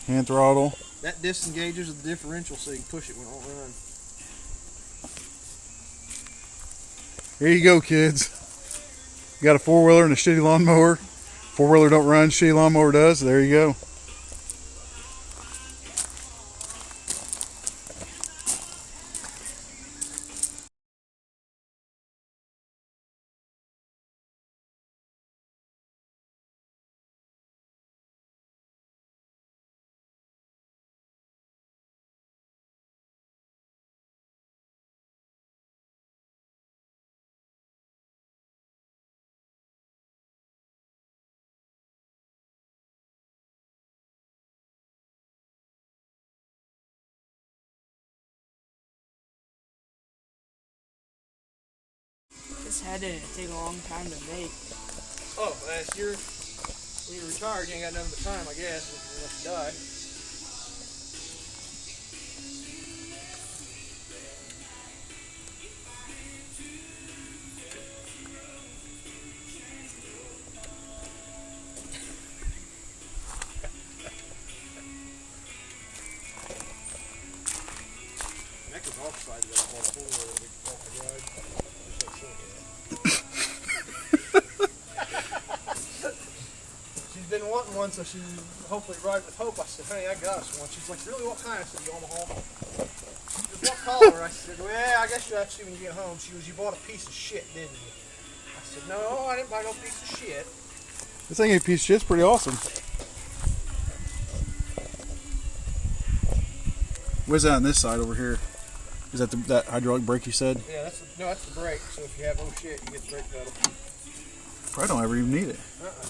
Hand throttle. That disengages the differential so you can push it when it won't run. Here you go, kids. You got a four-wheeler and a shitty lawnmower. Four-wheeler don't run, shitty lawnmower does. There you go. This head didn't take a long time to make. Oh, last year, when you're retired, you ain't got nothing but time, I guess, unless you die. That was offside to that whole four-wheeler that we off the ride. She's been wanting one, so she hopefully ride with hope. I said, honey, I got us one. She's like, really, what kind? I said, Omaha. She goes, what color? I said, well, yeah, I guess you'll have to see when you get home. She goes, you bought a piece of shit, didn't you? I said, no, I didn't buy no piece of shit. This thing ain't a piece of shit. It's pretty awesome. Where's that on this side over here? Is that that hydraulic brake you said? Yeah, that's the brake. So if you have no shit, you get the brake pedal. Probably don't ever even need it. Uh-uh.